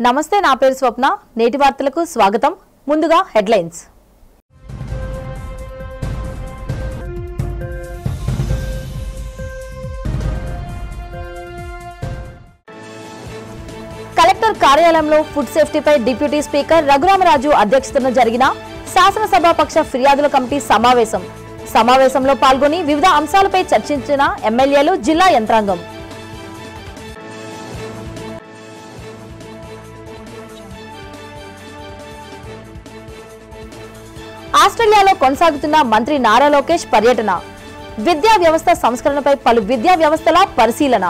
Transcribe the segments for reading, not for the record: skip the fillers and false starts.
నమస్తే, నా పేరు స్వప్న. నేటి వార్తలకు స్వాగతం. ముందుగా హెడ్లైన్స్. కలెక్టర్ కార్యాలయంలో ఫుడ్ సేఫ్టీపై డిప్యూటీ స్పీకర్ రఘురామరాజు అధ్యక్షతన జరిగిన శాసనసభాపక్ష ఫిర్యాదుల కమిటీ సమావేశంలో పాల్గొని వివిధ అంశాలపై చర్చించిన ఎమ్మెల్యేలు, జిల్లా యంత్రాంగం. ఆస్ట్రేలియాలో కొనసాగుతున్న మంత్రి నారా లోకేష్ పర్యటన. విద్యా వ్యవస్థ సంస్కరణపై పలు విద్యా వ్యవస్థల పరిశీలన.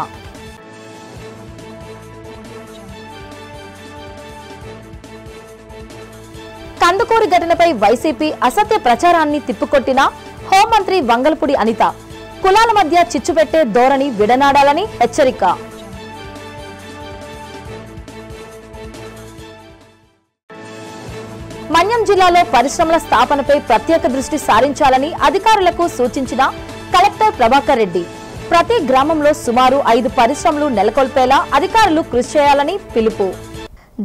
కందుకూరి ఘటనపై వైసీపీ అసత్య ప్రచారాన్ని తిప్పికొట్టిన హోంమంత్రి వంగలపూడి అనిత. కులాల మధ్య చిచ్చుపెట్టే ధోరణి విడనాడాలని హెచ్చరిక. మన్యం జిల్లాలో పరిశ్రమల స్థాపనపై ప్రత్యేక దృష్టి సారించాలని అధికారులకు సూచించిన కలెక్టర్ ప్రభాకర్ రెడ్డి. ప్రతి గ్రామంలో సుమారు 5 పరిశ్రమలు నెలకొల్పేలా అధికారులు కృషి చేయాలని పిలుపు.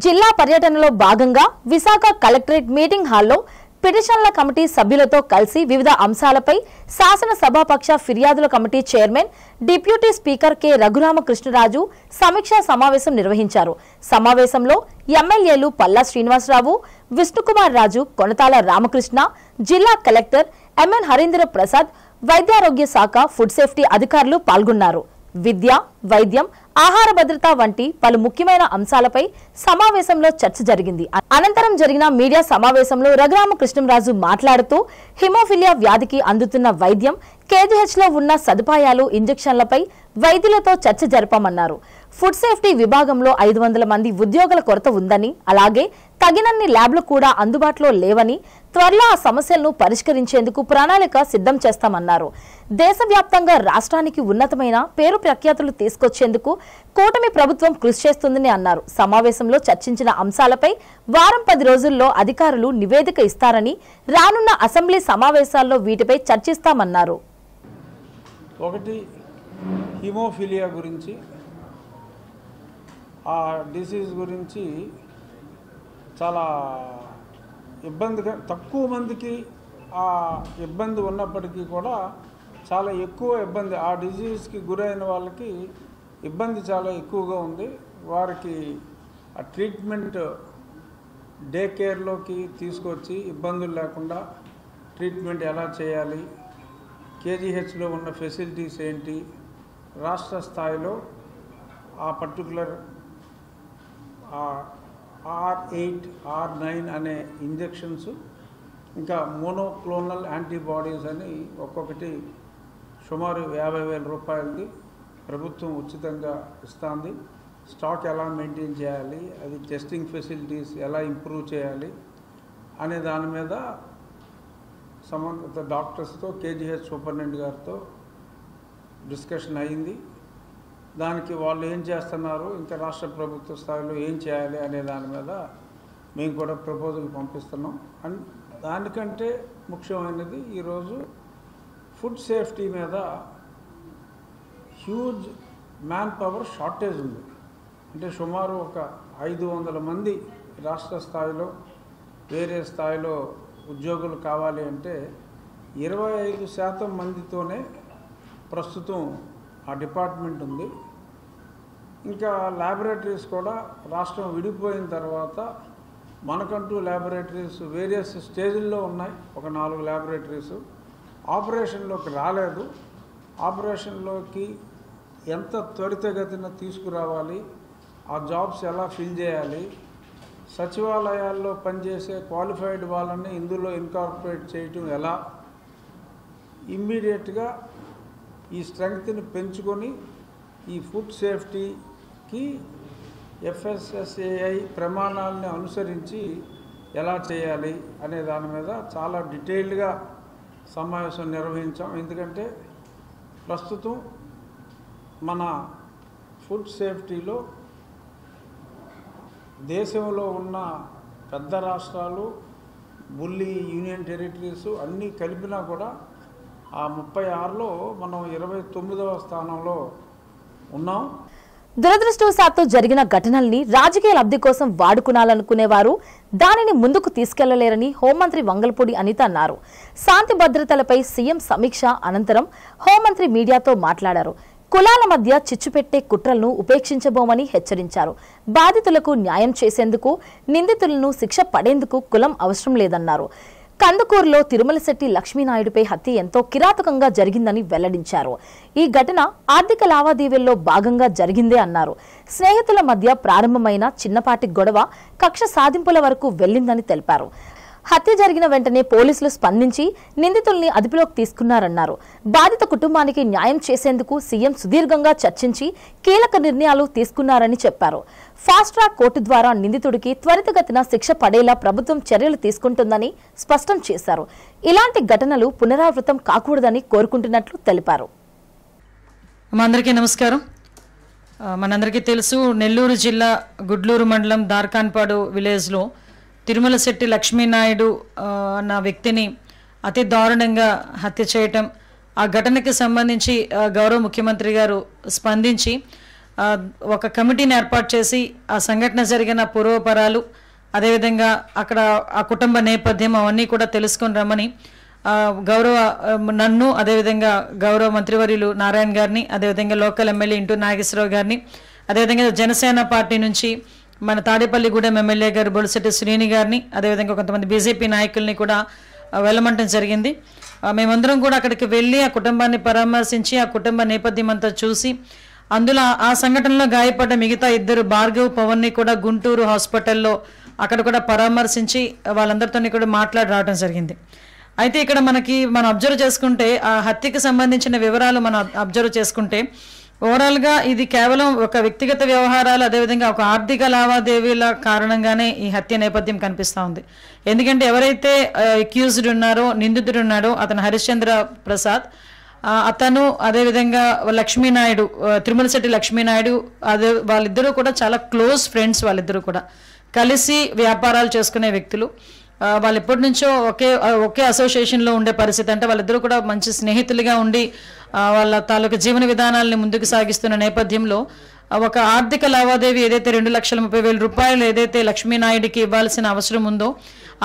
జిల్లా పర్యటనలో భాగంగా విశాఖ కలెక్టరేట్ మీటింగ్ హాల్లో పిటిషన్ల కమిటీ సభ్యులతో కలిసి వివిధ అంశాలపై శాసనసభాపక్ష ఫిర్యాదుల committee chairman deputy speaker K Raghuramakrishnaraju సమీక్షా సమావేశం నిర్వహించారు. సమావేశంలో ఎమ్మెల్యేలు పల్లా శ్రీనివాసరావు, విష్ణుకుమార్ రాజు, కొనతాల రామకృష్ణ, జిల్లా కలెక్టర్ ఎంఎన్ హరీంద్ర ప్రసాద్, వైద్యారోగ్య శాఖ, ఫుడ్ సేఫ్టీ అధికారులు పాల్గొన్నారు. విద్య, వైద్యం, ఆహార భద్రత వంటి పలు ముఖ్యమైన అంశాలపై సమావేశంలో చర్చ జరిగింది. అనంతరం జరిగిన మీడియా సమావేశంలో రఘురామకృష్ణరాజు మాట్లాడుతూ హిమోఫిలియా వ్యాధికి అందుతున్న వైద్యం, కేజీహెచ్ లో ఉన్న సదుపాయాలు, ఇంజెక్షన్లపై వైద్యులతో చర్చ జరిపామన్నారు. ఫుడ్ సేఫ్టీ విభాగంలో 500 మంది ఉద్యోగుల కొరత ఉందని, అలాగే తగినన్ని ల్యాబ్లు కూడా అందుబాటులో లేవని, త్వరలో ఆ సమస్యలను పరిష్కరించేందుకు ప్రణాళిక సిద్ధం చేస్తామన్నారు. దేశవ్యాప్తంగా రాష్ట్రానికి ఉన్నతమైన పేరు ప్రఖ్యాతులు తీసుకొచ్చేందుకు కూటమి ప్రభుత్వం కృషి చేస్తుందని అన్నారు. సమావేశంలో చర్చించిన అంశాలపై వారం 10 రోజుల్లో అధికారులు నివేదిక ఇస్తారని, రానున్న అసెంబ్లీ సమావేశాల్లో వీటిపై చర్చిస్తామన్నారు. ఒకటి, హిమోఫిలియా గురించి, ఆ డిసీజ్ గురించి చాలా ఇబ్బందిగా, తక్కువ మందికి ఆ ఇబ్బంది ఉన్నప్పటికీ కూడా చాలా ఎక్కువ ఇబ్బంది, ఆ డిసీజ్కి గురైన వాళ్ళకి ఇబ్బంది చాలా ఎక్కువగా ఉంది. వారికి ఆ ట్రీట్మెంట్ డే కేర్లోకి తీసుకొచ్చి ఇబ్బందులు లేకుండా ట్రీట్మెంట్ ఎలా చేయాలి, కేజీహెచ్లో ఉన్న ఫెసిలిటీస్ ఏంటి, రాష్ట్ర స్థాయిలో ఆ పర్టికులర్ R8, R9 అనే ఇంజెక్షన్స్, ఇంకా మోనోక్లోనల్ యాంటీబాడీస్ అని ఒక్కొక్కటి సుమారు 50,000 రూపాయలది ప్రభుత్వం ఉచితంగా ఇస్తుంది. స్టాక్ ఎలా మెయింటైన్ చేయాలి, అది టెస్టింగ్ ఫెసిలిటీస్ ఎలా ఇంప్రూవ్ చేయాలి అనే దాని మీద సంబంధిత డాక్టర్స్తో, కేజీహెచ్ సూపరింటెండెంట్ గారితో డిస్కషన్ అయింది. దానికి వాళ్ళు ఏం చేస్తున్నారు, ఇంకా రాష్ట్ర ప్రభుత్వ స్థాయిలో ఏం చేయాలి అనే దాని మీద మేము కూడా ప్రపోజల్ పంపిస్తున్నాం. అండ్ దానికంటే ముఖ్యమైనది ఈరోజు ఫుడ్ సేఫ్టీ మీద హ్యూజ్ మ్యాన్ పవర్ షార్టేజ్ ఉంది. అంటే సుమారు ఒక 500 మంది రాష్ట్ర స్థాయిలో, వేరే స్థాయిలో ఉద్యోగులు కావాలి అంటే 25% మందితోనే ప్రస్తుతం ఆ డిపార్ట్మెంట్ ఉంది. ఇంకా ల్యాబొరేటరీస్ కూడా రాష్ట్రం విడిపోయిన తర్వాత మనకంటూ ల్యాబొరేటరీస్ వేరియస్ స్టేజ్ల్లో ఉన్నాయి. ఒక 4 ల్యాబొరేటరీస్ ఆపరేషన్లోకి రాలేదు. ఆపరేషన్లోకి ఎంత త్వరితగతిన తీసుకురావాలి, ఆ జాబ్స్ ఎలా ఫిల్ చేయాలి, సచివాలయాల్లో పనిచేసే క్వాలిఫైడ్ వాళ్ళని ఇందులో ఇన్కార్పొరేట్ చేయటం ఎలా, ఇమ్మీడియట్గా ఈ స్ట్రెంగ్త్ని పెంచుకొని ఈ ఫుడ్ సేఫ్టీకి FSSAI ప్రమాణాలని అనుసరించి ఎలా చేయాలి అనే దాని మీద చాలా డీటెయిల్డ్గా సమావేశం నిర్వహించాం. ఎందుకంటే ప్రస్తుతం మన ఫుడ్ సేఫ్టీలో దేశంలో ఉన్న పెద్ద రాష్ట్రాలు, బుల్లి యూనియన్ టెరిటరీస్ అన్నీ కలిపినా కూడా ఆ 36లో మనం 29వ స్థానంలో ఉన్నాం. దురదృష్టవశాత్తు జరిగిన ఘటనల్ని రాజకీయ లబ్ధి కోసం వాడుకునాలనుకునేవారు దానిని ముందుకు తీసుకెళ్లలేరని హోంమంత్రి వంగల్పూడి అనిత అన్నారు. శాంతి భద్రతలపై సీఎం సమీక్ష అనంతరం హోంమంత్రి మీడియాతో మాట్లాడారు. కులాల మధ్య చిచ్చుపెట్టే కుట్రలను ఉపేక్షించబోమని హెచ్చరించారు. బాధితులకు న్యాయం చేసేందుకు, నిందితులను శిక్ష పడేందుకు కులం అవసరం లేదన్నారు. కందుకూరులో తిరుమలశెట్టి లక్ష్మీనాయుడుపై హత్య ఎంతో కిరాతకంగా జరిగిందని వెల్లడించారు. ఈ ఘటన ఆర్థిక లావాదేవీల్లో భాగంగా జరిగిందే అన్నారు. స్నేహితుల మధ్య ప్రారంభమైన చిన్నపాటి గొడవ కక్ష సాధింపుల వరకు వెళ్లిందని తెలిపారు. హత్య జరిగిన వెంటనే పోలీసులు స్పందించి నిందితుల్ని అదుపులోకి తీసుకున్నారన్నారు. బాధిత కుటుంబానికి న్యాయం చేసేందుకు సీఎం సుదీర్ఘంగా చర్చించి కీలక నిర్ణయాలు తీసుకున్నారని చెప్పారు. ఫాస్ట్ ట్రాక్ కోర్టు ద్వారా నిందితుడికి త్వరితగతిన శిక్ష పడేలా ప్రభుత్వం చర్యలు తీసుకుంటుందని స్పష్టం చేశారు. ఇలాంటి ఘటనలు పునరావృతం కాకూడదని కోరుకుంటున్నట్లు తెలిపారు. అందరికీ నమస్కారం. మనందరికీ తెలుసు, నెల్లూరు జిల్లా గుడ్లూరు మండలం దార్కాన్పాడు విలేజ్లో తిరుమలశెట్టి లక్ష్మీనాయుడు అన్న వ్యక్తిని అతి దారుణంగా హత్య చేయటం, ఆ ఘటనకి సంబంధించి గౌరవ ముఖ్యమంత్రి గారు స్పందించి ఒక కమిటీని ఏర్పాటు చేసి ఆ సంఘటన జరిగిన పూర్వపరాలు, అదేవిధంగా అక్కడ ఆ కుటుంబ నేపథ్యం అవన్నీ కూడా తెలుసుకొని రమ్మని నన్ను, అదేవిధంగా గౌరవ మంత్రివర్యులు నారాయణ గారిని, అదేవిధంగా లోకల్ ఎమ్మెల్యే ఇంటూ నాగేశ్వరరావు గారిని, అదేవిధంగా జనసేన పార్టీ నుంచి మన తాడేపల్లిగూడెం ఎమ్మెల్యే గారు బొలిశెట్టి శ్రీని గారిని, అదేవిధంగా కొంతమంది బీజేపీ నాయకుల్ని కూడా వెళ్ళమంటం జరిగింది. మేమందరం కూడా అక్కడికి వెళ్ళి ఆ కుటుంబాన్ని పరామర్శించి ఆ కుటుంబ నేపథ్యం అంతా చూసి, అందులో ఆ సంఘటనలో గాయపడ్డ మిగతా ఇద్దరు భార్గవ్, పవన్ని కూడా గుంటూరు హాస్పిటల్లో అక్కడ కూడా పరామర్శించి వాళ్ళందరితో కూడా మాట్లాడి రావడం జరిగింది. అయితే ఇక్కడ మనం అబ్జర్వ్ చేసుకుంటే ఆ హత్యకి సంబంధించిన వివరాలు మనం అబ్జర్వ్ చేసుకుంటే ఓవరాల్గా ఇది కేవలం ఒక వ్యక్తిగత వ్యవహారాలు, అదేవిధంగా ఒక ఆర్థిక లావాదేవీల కారణంగానే ఈ హత్య నేపథ్యం కనిపిస్తూ ఉంది. ఎందుకంటే ఎవరైతే అక్యూజ్డ్ ఉన్నారో, నిందితుడు ఉన్నాడో అతను హరిశ్చంద్ర ప్రసాద్, అతను అదేవిధంగా లక్ష్మీనాయుడు, తిరుమలశెట్టి లక్ష్మీనాయుడు, అదే వాళ్ళిద్దరూ కూడా చాలా క్లోజ్ ఫ్రెండ్స్. వాళ్ళిద్దరూ కూడా కలిసి వ్యాపారాలు చేసుకునే వ్యక్తులు. వాళ్ళు ఎప్పటి నుంచో ఒకే అసోసియేషన్లో ఉండే పరిస్థితి. అంటే వాళ్ళిద్దరూ కూడా మంచి స్నేహితులుగా ఉండి వాళ్ళ తాలూకు జీవన విధానాలని ముందుకు సాగిస్తున్న నేపథ్యంలో ఒక ఆర్థిక లావాదేవీ ఏదైతే 2,30,000 రూపాయలు ఏదైతే లక్ష్మీనాయుడికి ఇవ్వాల్సిన అవసరం ఉందో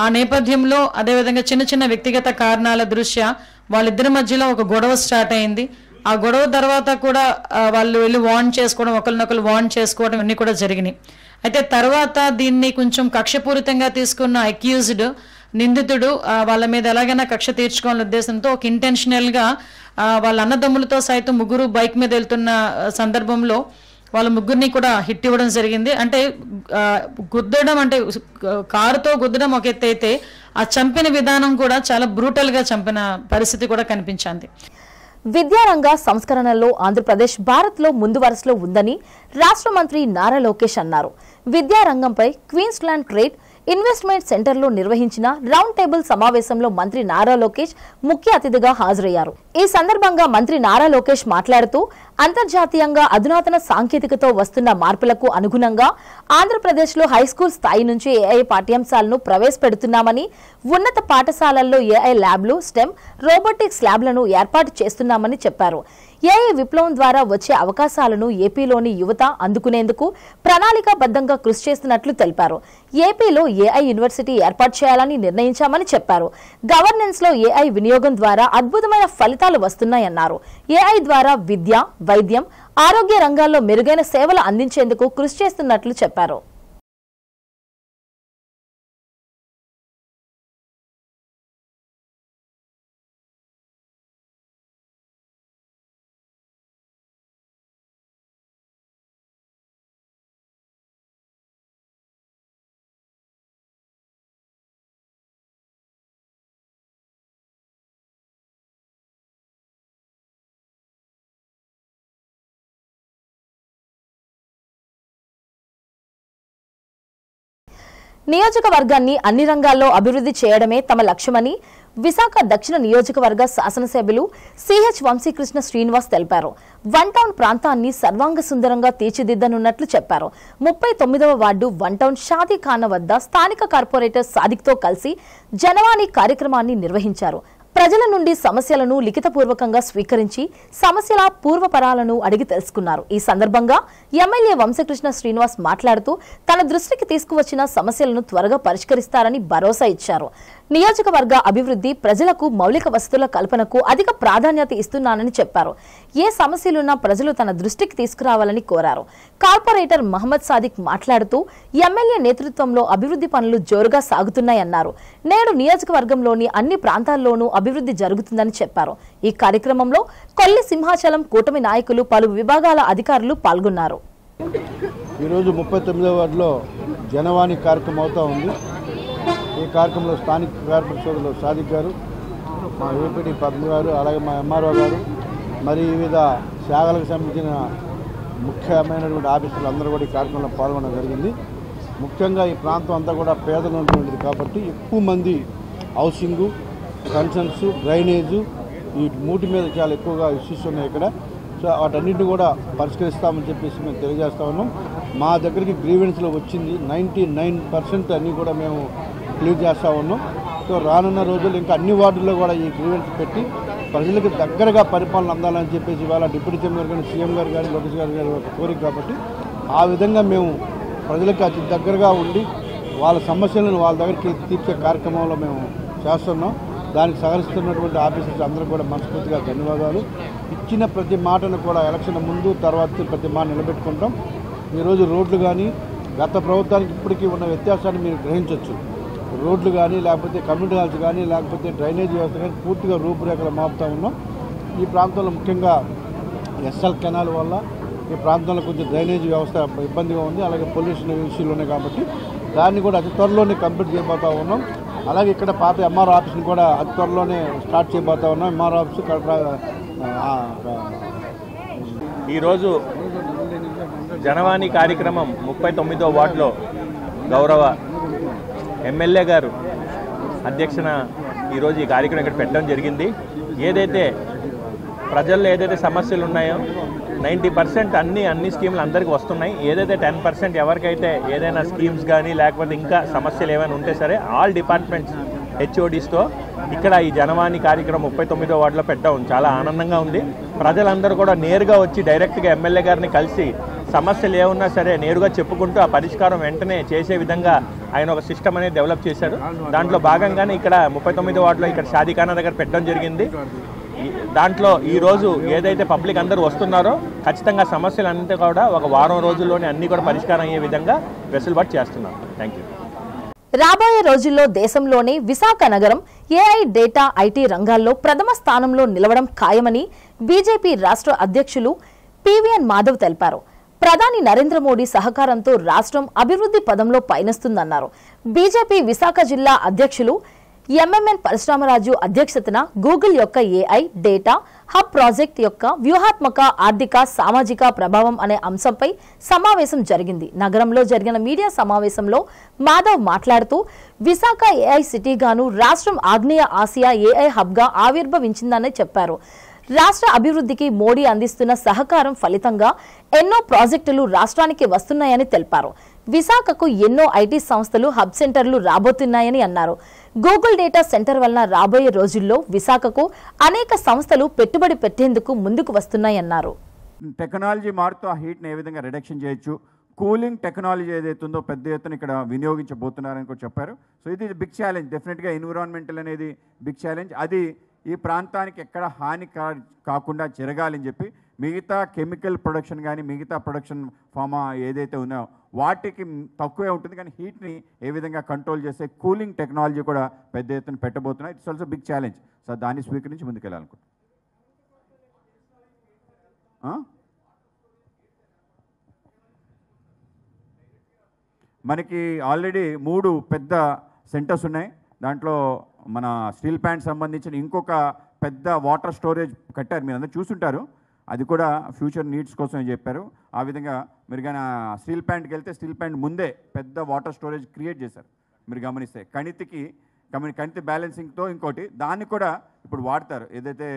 ఆ నేపథ్యంలో, అదేవిధంగా చిన్న చిన్న వ్యక్తిగత కారణాల దృష్ట్యా వాళ్ళిద్దరి మధ్యలో ఒక గొడవ స్టార్ట్ అయింది. ఆ గొడవ తర్వాత కూడా వాళ్ళు వెళ్ళి వార్న్ చేసుకోవడం, ఒకరినొకరు వార్న్ చేసుకోవడం అన్నీ కూడా జరిగినాయి. అయితే తర్వాత దీన్ని కొంచెం కక్షపూరితంగా తీసుకున్న అక్యూజ్డ్, నిందితుడు వాళ్ళ మీద ఎలాగైనా కక్ష తీర్చుకోవాలనే ఉద్దేశంతో ఒక ఇంటెన్షనల్గా వాళ్ళ అన్నదమ్ములతో సైతం ముగ్గురు బైక్ మీద వెళ్తున్న సందర్భంలో వాళ్ళ ముగ్గురిని కూడా హిట్ ఇవ్వడం జరిగింది. అంటే గుద్దడం, అంటే కారుతో గుద్దడం ఒక ఎత్తు అయితే ఆ చంపిన విధానం కూడా చాలా బ్రూటల్గా చంపిన పరిస్థితి కూడా కనిపించింది. విద్యారంగ సంస్కరణల్లో ఆంధ్రప్రదేశ్ భారత్లో ముందు వరుసలో ఉందని రాష్ట్ర మంత్రి నారా లోకేష్ అన్నారు. విద్యారంగంపై క్వీన్స్లాండ్ ట్రేడ్ ఇన్వెస్ట్మెంట్ సెంటర్లో నిర్వహించిన రౌండ్ టేబుల్ సమావేశంలో మంత్రి నారా లోకేష్ ముఖ్య అతిథిగా హాజరయ్యారు. ఈ సందర్భంగా మంత్రి నారా లోకేష్ మాట్లాడుతూ, అంతర్జాతీయంగా అధునాతన సాంకేతికతో వస్తున్న మార్పులకు అనుగుణంగా ఆంధ్రప్రదేశ్లో హైస్కూల్ స్థాయి నుంచి ఏఐ పాఠ్యాంశాలను ప్రవేశపెడుతున్నామని, ఉన్నత పాఠశాలల్లో ఏఐ ల్యాబ్లు, స్టెమ్, రోబోటిక్స్ ల్యాబ్లను ఏర్పాటు చేస్తున్నామని చెప్పారు. ఏఐ విప్లవం ద్వారా వచ్చే అవకాశాలను ఏపీలోని యువత అందుకునేందుకు ప్రణాళికాబద్ధంగా కృషి చేస్తున్నట్లు తెలిపారు. ఏపీలో ఏఐ యూనివర్సిటీ ఏర్పాటు చేయాలని నిర్ణయించామని చెప్పారు. గవర్నెన్స్ లో ఏఐ వినియోగం ద్వారా అద్భుతమైన ఫలితాలు వస్తున్నాయన్నారు. ఏఐ ద్వారా విద్య, వైద్యం, ఆరోగ్య రంగాల్లో మెరుగైన సేవలు అందించేందుకు కృషి చేస్తున్నట్లు చెప్పారు. నియోజకవర్గాన్ని అన్ని రంగాల్లో అభివృద్ధి చేయడమే తమ లక్ష్యమని విశాఖ దక్షిణ నియోజకవర్గ శాసనసభ్యులు సిహెచ్ వంశీకృష్ణ శ్రీనివాస్ తెలిపారు. వన్ టౌన్ ప్రాంతాన్ని సర్వాంగ సుందరంగా తీర్చిదిద్దనున్నట్లు చెప్పారు. 39వ వార్డు వన్ టౌన్ షాదీఖానా వద్ద స్థానిక కార్పొరేటర్ సాదిక్తో కలిసి జనవాణి కార్యక్రమాన్ని నిర్వహించారు. ప్రజల నుండి సమస్యలను లిఖితపూర్వకంగా స్వీకరించి సమస్యల పూర్వపరాలను అడిగి తెలుసుకున్నారు. ఈ సందర్భంగా ఎమ్మెల్యే వంశకృష్ణ శ్రీనివాస్ మాట్లాడుతూ తన దృష్టికి తీసుకువచ్చిన సమస్యలను త్వరగా పరిష్కరిస్తారని భరోసా ఇచ్చారు. నియోజకవర్గ అభివృద్ధి, ప్రజలకు మౌలిక వసతుల కల్పనకు అధిక ప్రాధాన్యత ఇస్తున్నానని చెప్పారు. ఏ సమస్యలున్నా ప్రజలు తన దృష్టికి తీసుకురావాలని కోరారు. కార్పొరేటర్ మహమ్మద్ సాదిక్ మాట్లాడుతూ ఎమ్మెల్యే నేతృత్వంలో అభివృద్ధి పనులు జోరుగా సాగుతున్నాయన్నారు. నేడు నియోజకవర్గంలోని అన్ని ప్రాంతాల్లోనూ అభివృద్ధి జరుగుతుందని చెప్పారు. ఈ కార్యక్రమంలో కొల్లి సింహాచలం కూటమి నాయకులు, పలు విభాగాల అధికారులు పాల్గొన్నారు. ఈరోజు 39వ వార్డులో జనవాణి కార్యక్రమం అవుతూ ఉంది. ఈ కార్యక్రమంలో స్థానిక కార్పొరేటర్ సోదరులు సాదిక్ గారు, మా ఏపీడీ పద్మ గారు, అలాగే మా ఎంఆర్ఓ గారు, మరి వివిధ శాఖలకు సంబంధించిన ముఖ్యమైనటువంటి ఆఫీసర్లు అందరూ కూడా ఈ కార్యక్రమంలో పాల్గొనడం జరిగింది. ముఖ్యంగా ఈ ప్రాంతం అంతా కూడా పేదలు ఉన్నటువంటిది కాబట్టి ఎక్కువ మంది హౌసింగు, కన్సర్న్స్, డ్రైనేజు ఈ మూటి మీద చాలా ఎక్కువగా ఇష్యూస్ ఉన్నాయి ఇక్కడ. సో వాటన్నింటినీ కూడా పరిష్కరిస్తామని చెప్పేసి మేము తెలియజేస్తా ఉన్నాం. మా దగ్గరికి గ్రీవెన్స్లో వచ్చింది 99% అన్నీ కూడా మేము క్లియర్ చేస్తూ ఉన్నాం. సో రానున్న రోజుల్లో ఇంకా అన్ని వార్డుల్లో కూడా ఈ గ్రీవెన్స్ పెట్టి ప్రజలకు దగ్గరగా పరిపాలన అందాలని చెప్పేసి ఇవాళ డిప్యూటీ సీఎం గారు కానీ, సీఎం గారు కానీ, లోకేష్ గారు గారి ఒక కోరిక కాబట్టి ఆ విధంగా మేము ప్రజలకు అతి దగ్గరగా ఉండి వాళ్ళ సమస్యలను వాళ్ళ దగ్గరికి తీర్చే కార్యక్రమంలో మేము చేస్తున్నాం. దానికి సహకరిస్తున్నటువంటి ఆఫీసర్స్ అందరూ కూడా మనస్ఫూర్తిగా ధన్యవాదాలు. ఇచ్చిన ప్రతి మాటను కూడా ఎలక్షన్ ముందు తర్వాత ప్రతి మాట నిలబెట్టుకుంటాం. ఈరోజు రోడ్లు కానీ గత ప్రభుత్వానికి ఇప్పటికీ ఉన్న వ్యత్యాసాన్ని మీరు గ్రహించవచ్చు. రోడ్లు కానీ, లేకపోతే కమ్యూనిటీ హాల్స్ కానీ, లేకపోతే డ్రైనేజ్ వ్యవస్థ కానీ పూర్తిగా రూపురేఖలు మాపుతూ ఉన్నాం. ఈ ప్రాంతంలో ముఖ్యంగా ఎస్ఎల్ కెనాల్ వల్ల ఈ ప్రాంతంలో కొంచెం డ్రైనేజ్ వ్యవస్థ ఇబ్బందిగా ఉంది. అలాగే పొల్యూషన్ ఇష్యూలు ఉన్నాయి కాబట్టి దాన్ని కూడా అతి త్వరలోనే కంప్లీట్ చేయబోతూ ఉన్నాం. అలాగే ఇక్కడ పాత ఎంఆర్ఓ ఆఫీస్ని కూడా అతి త్వరలోనే స్టార్ట్ చేయబోతూ ఉన్నాం. ఎంఆర్ఓ ఆఫీస్ ఈరోజు జనవాణి కార్యక్రమం 39వ వార్డులో గౌరవ ఎమ్మెల్యే గారు అధ్యక్షన ఈరోజు ఈ కార్యక్రమం ఇక్కడ పెట్టడం జరిగింది. ఏదైతే ప్రజల్లో ఏదైతే సమస్యలు ఉన్నాయో 90% అన్ని స్కీములు అందరికీ వస్తున్నాయి. ఏదైతే 10% ఎవరికైతే ఏదైనా స్కీమ్స్ కానీ లేకపోతే ఇంకా సమస్యలు ఏమైనా ఉంటే సరే ఆల్ డిపార్ట్మెంట్స్ హెచ్ఓడీస్తో ఇక్కడ ఈ జనవాణి కార్యక్రమం 39వ వార్డులో పెట్టడం చాలా ఆనందంగా ఉంది. ప్రజలందరూ కూడా నేరుగా వచ్చి డైరెక్ట్గా ఎమ్మెల్యే గారిని కలిసి సమస్యలు ఏమున్నా సరే నేరుగా చెప్పుకుంటూ ఆ పరిష్కారం వెంటనే చేసే విధంగా ఆయన ఒక సిస్టమ్ అనేది డెవలప్ చేశారు. దాంట్లో భాగంగానే ఇక్కడ 39వ వార్డులో ఇక్కడ షాదీఖానా దగ్గర పెట్టడం జరిగింది. దాంట్లో ఈరోజు ఏదైతే పబ్లిక్ అందరూ వస్తున్నారో ఖచ్చితంగా సమస్యలు అన్నీ కూడా ఒక వారం రోజుల్లోనే అన్నీ కూడా పరిష్కారం అయ్యే విధంగా వెసులుబాటు చేస్తున్నాం. Thank you. రాబోయే రోజుల్లో దేశంలోనే విశాఖ నగరం ఏఐ, డేటా, ఐటీ రంగాల్లో ప్రథమ స్థానంలో నిలవడం ఖాయమని బీజేపీ రాష్ట్ర అధ్యక్షులు పివిఎన్ మాధవ్ తెలిపారు. ప్రధాని నరేంద్ర మోడీ సహకారంతో రాష్ట్రం అభివృద్ధి పదంలో పయనిస్తుందన్నారు. బీజేపీ విశాఖ జిల్లా అధ్యక్షులు ఎంఎంఎన్ పరశురామరాజు అధ్యక్షతన గూగుల్ యొక్క ఏఐ, డేటా హబ్ ప్రాజెక్ట్ యొక్క వ్యూహాత్మక, ఆర్థిక, సామాజిక ప్రభావం అనే అంశంపై సమావేశం జరిగింది. నగరంలో జరిగిన మీడియా సమావేశంలో మాధవ్ మాట్లాడుతూ విశాఖ ఏఐ సిటీగాను రాష్ట్రం ఆగ్నేయ ఆసియా ఏఐ హబ్గా ఆవిర్భవించిందని చెప్పారు. రాష్ట్ర అభివృద్ధికి మోడీ అందిస్తున్న సహకారం ఫలితంగా ఎన్నో ప్రాజెక్టులు రాష్ట్రానికి వస్తున్నాయని తెలిపారు. విశాఖకు ఎన్నో ఐటీ సంస్థలు, హబ్ సెంటర్లు రాబోతున్నాయని అన్నారు. గూగుల్ డేటా సెంటర్ వలన రాబోయే రోజుల్లో విశాఖకు అనేక సంస్థలు పెట్టుబడి పెట్టేందుకు ముందుకు వస్తున్నాయన్నారు. టెక్నాలజీ మారుతూ ఆ హీట్ని ఏ విధంగా రిడక్షన్ చేయొచ్చు, కూలింగ్ టెక్నాలజీ ఏదైతుందో పెద్ద ఎత్తున ఇక్కడ వినియోగించబోతున్నారని కూడా చెప్పారు. సో ఇది బిగ్ ఛాలెంజ్, డెఫినెట్గా ఎన్విరాన్మెంటల్ అనేది బిగ్ ఛాలెంజ్. అది ఈ ప్రాంతానికి ఎక్కడ హాని కాకుండా జరగాలని చెప్పి మిగతా కెమికల్ ప్రొడక్షన్ కానీ మిగతా ప్రొడక్షన్ ఫార్మా ఏదైతే ఉన్నాయో వాటికి తక్కువే ఉంటుంది, కానీ హీట్ని ఏ విధంగా కంట్రోల్ చేసే కూలింగ్ టెక్నాలజీ కూడా పెద్ద ఎత్తున పెట్టబోతున్నాయి. It's also big challenge. So దాన్ని స్వీకరించి ముందుకెళ్ళాలనుకుంటున్నాను. మనకి ఆల్రెడీ 3 పెద్ద సెంటర్స్ ఉన్నాయి. దాంట్లో మన స్టీల్ ప్లాంట్ సంబంధించిన ఇంకొక పెద్ద వాటర్ స్టోరేజ్ కట్టారు, మీరు అందరూ చూసుంటారు. అది కూడా ఫ్యూచర్ నీడ్స్ కోసం అని చెప్పారు. ఆ విధంగా మీరు కానీ స్టీల్ ప్లాంట్కి వెళ్తే స్టీల్ ప్లాంట్ ముందే పెద్ద వాటర్ స్టోరేజ్ క్రియేట్ చేశారు. మీరు గమనిస్తే కణితి బ్యాలెన్సింగ్తో ఇంకోటి దాన్ని కూడా ఇప్పుడు వాడతారు. ఏదైతే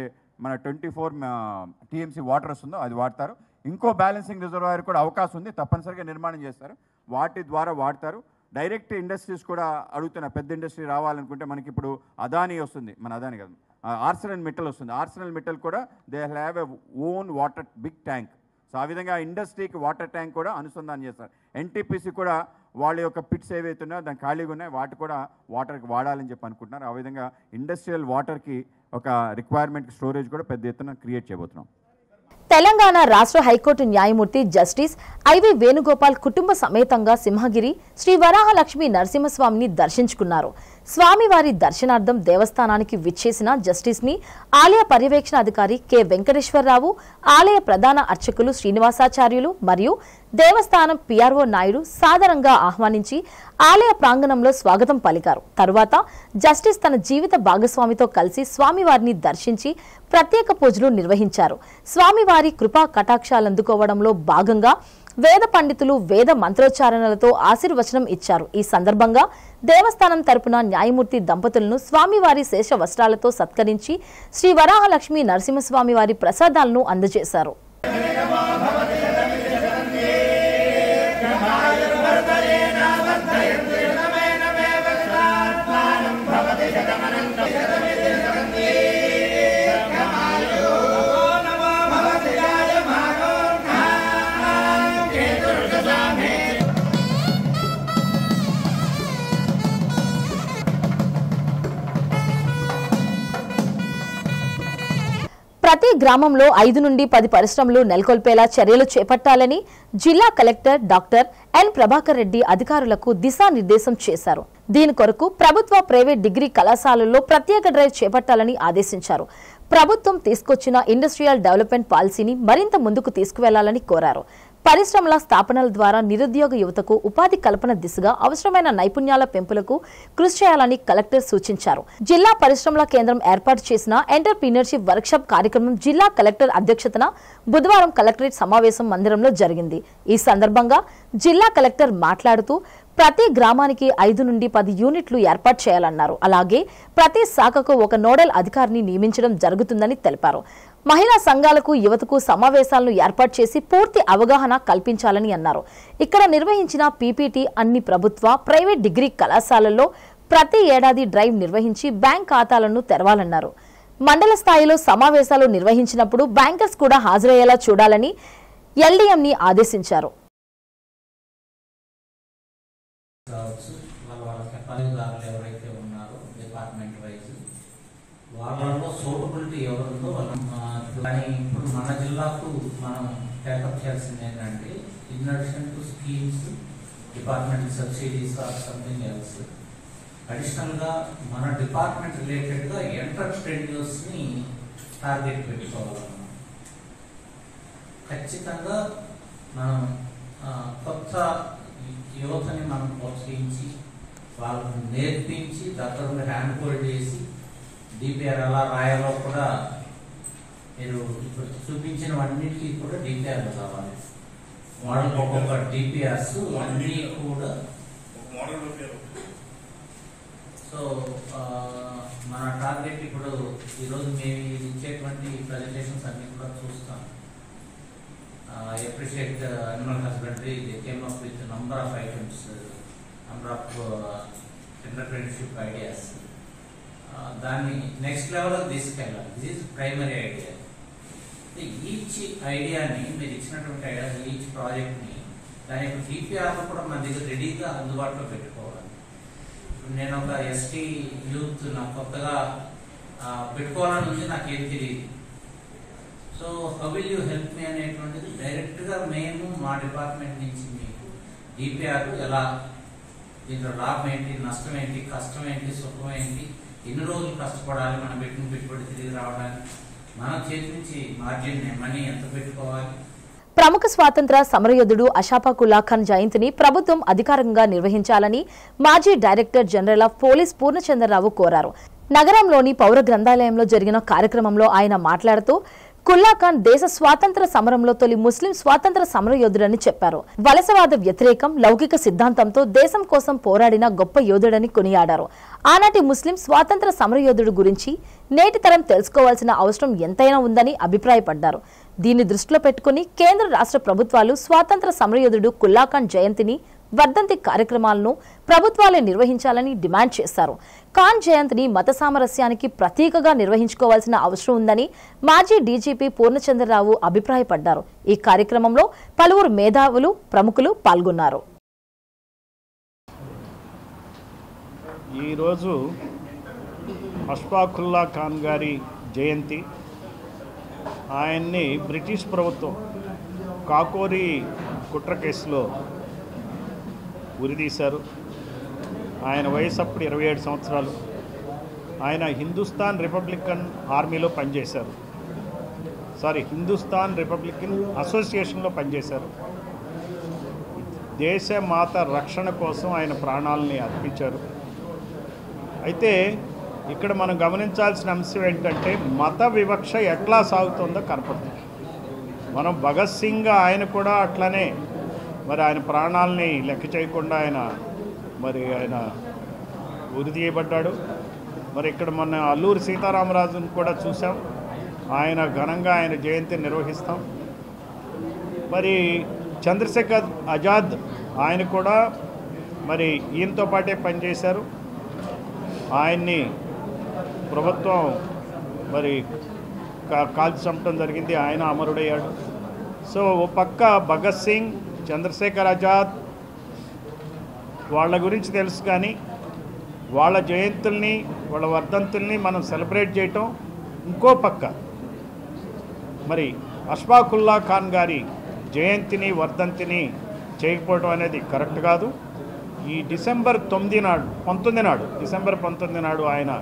మన 24 TMC వాటర్ వస్తుందో అది వాడతారు. ఇంకో బ్యాలెన్సింగ్ రిజర్వాయర్ కూడా అవకాశం ఉంది, తప్పనిసరిగా నిర్మాణం చేస్తారు. వాటి ద్వారా వాడతారు. డైరెక్ట్ ఇండస్ట్రీస్ కూడా అడుగుతున్న పెద్ద ఇండస్ట్రీ రావాలనుకుంటే మనకి ఇప్పుడు అదానీ వస్తుంది, మన అదానీ కాదు ఆర్సెనల్ మెటల్ వస్తుంది. ఆర్సెనల్ మెటల్ కూడా they have a own water big tank. So ఆ విధంగా ఇండస్ట్రీకి వాటర్ ట్యాంక్ కూడా అనుసంధానం చేస్తారు. ఎన్టీపీసీ కూడా వాళ్ళ యొక్క పిట్స్ ఏవైతే ఉన్నాయో దాని ఖాళీగా ఉన్నాయి వాటి కూడా వాటర్కి వాడాలని చెప్పి అనుకుంటున్నారు. ఆ విధంగా ఇండస్ట్రియల్ వాటర్కి ఒక రిక్వైర్మెంట్ స్టోరేజ్ కూడా పెద్ద ఎత్తున క్రియేట్ చేయబోతున్నాం. తెలంగాణ రాష్ట్ర హైకోర్టు న్యాయమూర్తి జస్టిస్ ఐవి వేణుగోపాల్ కుటుంబ సమేతంగా సింహగిరి శ్రీ వరాహలక్ష్మి నరసింహస్వామిని దర్శించుకున్నారు. స్వామివారి దర్శనార్థం దేవస్థానానికి విచ్చేసిన జస్టిస్ ని ఆలయ పర్యవేక్షణ అధికారి కె వెంకటేశ్వరరావు, ఆలయ ప్రధాన అర్చకులు శ్రీనివాసాచార్యులు మరియు దేవస్థానం పిఆర్ఓ నాయుడు సాదరంగా ఆహ్వానించి ఆలయ ప్రాంగణంలో స్వాగతం పలికారు. తరువాత జస్టిస్ తన జీవిత భాగస్వామితో కలిసి స్వామివారిని దర్శించి ప్రత్యేక పూజలు నిర్వహించారు. స్వామివారి కృపా కటాక్షాలందుకోవడంలో భాగంగా వేద పండితులు వేద మంత్రోచ్చారణలతో ఆశీర్వచనం ఇచ్చారు. ఈ సందర్భంగా దేవస్థానం తరపున న్యాయమూర్తి దంపతులను స్వామివారి శేష వస్త్రాలతో సత్కరించి శ్రీ వరాహలక్ష్మి నరసింహస్వామి వారి ప్రసాదాలను అందజేశారు. ప్రతి గ్రామంలో 5 నుండి 10 పరిశ్రమలు నెలకొల్పేలా చర్యలు చేపట్టాలని జిల్లా collector doctor N Prabhakar Reddy అధికారులకు దిశానిర్దేశం చేశారు. దీని కొరకు ప్రభుత్వ ప్రైవేట్ డిగ్రీ కళాశాలల్లో ప్రత్యేక డ్రైవ్ చేపట్టాలని ఆదేశించారు. ప్రభుత్వం తీసుకొచ్చిన ఇండస్ట్రియల్ డెవలప్మెంట్ పాలసీని మరింత ముందుకు తీసుకువెళ్లాలని కోరారు. పరిశ్రమల స్థాపనల ద్వారా నిరుద్యోగ యువతకు ఉపాధి కల్పన దిశగా అవసరమైన నైపుణ్యాల పెంపులకు కృషి చేయాలని కలెక్టర్ సూచించారు. జిల్లా పరిశ్రమల కేంద్రం ఏర్పాటు చేసిన ఎంటర్‌ప్రీనర్‌షిప్ వర్క్షాప్ కార్యక్రమం జిల్లా కలెక్టర్ అధ్యక్షతన బుధవారం కలెక్టరేట్ సమావేశం మందిరంలో జరిగింది. ఈ సందర్భంగా జిల్లా కలెక్టర్ మాట్లాడుతూ ప్రతి గ్రామానికి 5 నుండి 10 యూనిట్లు ఏర్పాటు చేయాలన్నారు. అలాగే ప్రతి శాఖకు ఒక నోడల్ అధికారిని నియమించడం జరుగుతుందని తెలిపారు. మహిళా సంఘాలకు యువతకు సమావేశాలను ఏర్పాటు చేసి పూర్తి అవగాహన కల్పించాలని అన్నారు. ఇక్కడ నిర్వహించిన పీపీటీ అన్ని ప్రభుత్వ ప్రైవేట్ డిగ్రీ కళాశాలల్లో ప్రతి ఏడాది డ్రైవ్ నిర్వహించి బ్యాంక్ ఖాతాలను తెరవాలన్నారు. మండల స్థాయిలో సమావేశాలు నిర్వహించినప్పుడు బ్యాంకర్స్ కూడా హాజరయ్యేలా చూడాలని ఎల్డీఎంని ఆదేశించారు. ఎవరైతే ఉన్నారో డిపార్ట్మెంట్ వైజ్ వాళ్ళలో సూటబిలిటీ ఎవరుందో కానీ ఇప్పుడు మన జిల్లాకు మనం టేకప్ చేయాల్సింది ఏంటంటే in addition to schemes department subsidies or something else అడిషనల్గా మన డిపార్ట్మెంట్ రిలేటెడ్గా ఎంటర్‌ప్రెన్యూర్స్ని టార్గెట్ పెట్టుకోవాలన్నమాట. ఖచ్చితంగా మనం కొత్త యువతని మనం ప్రోత్సహించి వాళ్ళని నేర్పించి దగ్గర హ్యాండ్ హోల్డ్ చేసి డిపిఆర్ ఎలా రాయాలో కూడా మీరు ఇప్పుడు చూపించినవన్నిటికీ కూడా డిపిఆర్లు కావాలి. మోడల్ ఒక్కొక్క డిపిఆర్స్ అన్నీ కూడా. సో మన టార్గెట్ ఇప్పుడు ఈరోజు మేము ఇచ్చేటువంటి ప్రజెంటేషన్స్ అన్ని కూడా చూస్తాం. I appreciate animal husbandry. They came up with a number of items, number of entrepreneurship ideas. దాన్ని నెక్స్ట్ లెవెల్ తీసుకెళ్ళాలి. This is primary idea. Each ఐడియాని మీరు ఇచ్చినటువంటి ఐడియా ఈచ్ ప్రాజెక్ట్ని దాని యొక్క డిపిఆర్లో కూడా మన దగ్గర రెడీగా అందుబాటులో పెట్టుకోవాలి. ఇప్పుడు నేను ఒక ఎస్టీ యూత్ నాకు కొత్తగా పెట్టుకోవాలని ఉంది, నాకేం తెలియదు. So how will you help me అనేటువంటిది డైరెక్ట్గా మేము మా డిపార్ట్మెంట్ నుంచి మీకు డిపిఆర్ ఎలా, దీంట్లో లాభం ఏంటి, నష్టం ఏంటి, కష్టం ఏంటి, సుఖం ఏంటి, ఎన్ని రోజులు కష్టపడాలి, మనం పెట్టిన పెట్టుబడి తిరిగి రావడానికి, మన చేతి నుంచి మార్జిన్ మనీ ఎంత పెట్టుకోవాలి. ప్రముఖ స్వాతంత్ర సమరయోధుడు అషాఫాక్ ఉల్లా ఖాన్ జయంతిని ప్రభుత్వం అధికారికంగా నిర్వహించాలని మాజీ director general of police Purnachandrarao కోరారు. నగరంలోని పౌర గ్రంథాలయంలో జరిగిన కార్యక్రమంలో ఆయన మాట్లాడుతూ కుల్లా ఖాన్ దేశ స్వాతంత్ర సమరంలో తొలి ముస్లిం స్వాతంత్ర సమరయోధుడని చెప్పారు. వలసవాద వ్యతిరేకం లౌకిక సిద్ధాంతంతో దేశం కోసం పోరాడిన గొప్ప యోధుడని కొనియాడారు. ఆనాటి ముస్లిం స్వాతంత్ర సమరయోధుడు గురించి నేటి తరం తెలుసుకోవాల్సిన అవసరం ఎంతైనా ఉందని అభిప్రాయపడ్డారు. దీన్ని దృష్టిలో పెట్టుకుని కేంద్ర రాష్ట్ర ప్రభుత్వాలు స్వాతంత్ర సమరయోధుడు కుల్లా ఖాన్ జయంతిని వర్ధంతి కార్యక్రమాలను ప్రభుత్వాలే నిర్వహించాలని డిమాండ్ చేశారు. ఖాన్ జయంతిని మత సామరస్యానికి ప్రతీకగా నిర్వహించుకోవాల్సిన అవసరం ఉందని మాజీ డీజీపీ పూర్ణచంద్రరావు అభిప్రాయపడ్డారు. ఈ కార్యక్రమంలో పలువురు మేధావులు, ప్రముఖులు పాల్గొన్నారు. ఈరోజు అష్ఫాకుల్లా ఖాన్ గారి జయంతి. ఆయన్ని బ్రిటిష్ ప్రభుత్వం కాకోరి కుట్ర కేసులో ఉరిదీశారు. ఆయన వయసు అప్పుడు 27 సంవత్సరాలు. ఆయన హిందుస్థాన్ రిపబ్లికన్ ఆర్మీలో పనిచేశారు. హిందుస్థాన్ రిపబ్లికన్ అసోసియేషన్లో పనిచేశారు. దేశమాత రక్షణ కోసం ఆయన ప్రాణాలని అర్పించారు. అయితే ఇక్కడ మనం గమనించాల్సిన అంశం ఏంటంటే మత వివక్ష ఎట్లా సాగుతుందో కనపడుతుంది. మనం భగత్ సింగ్ ఆయన కూడా అట్లానే మరి ఆయన ప్రాణాలని లెక్క చేయకుండా ఆయన ఉరి తీయబడ్డాడు. మరి ఇక్కడ మొన్న అల్లూరి సీతారామరాజును కూడా చూసాం. ఆయన ఘనంగా ఆయన జయంతిని నిర్వహిస్తాం. మరి చంద్రశేఖర్ ఆజాద్ ఆయన కూడా మరి ఈయనతో పాటే పనిచేశారు. ఆయన్ని ప్రభుత్వం మరి కాల్చి చంపడం జరిగింది. ఆయన అమరుడయ్యాడు. సో ఓ పక్క భగత్ సింగ్, చంద్రశేఖర్ ఆజాద్ వాళ్ళ గురించి తెలుసు, కానీ వాళ్ళ జయంతుల్ని, వాళ్ళ వర్ధంతుల్ని మనం సెలబ్రేట్ చేయటం, ఇంకో పక్క మరి అష్ఫాకుల్లా ఖాన్ గారి జయంతిని, వర్ధంతిని చేయకపోవడం అనేది కరెక్ట్ కాదు. ఈ డిసెంబర్ 19 నాడు ఆయన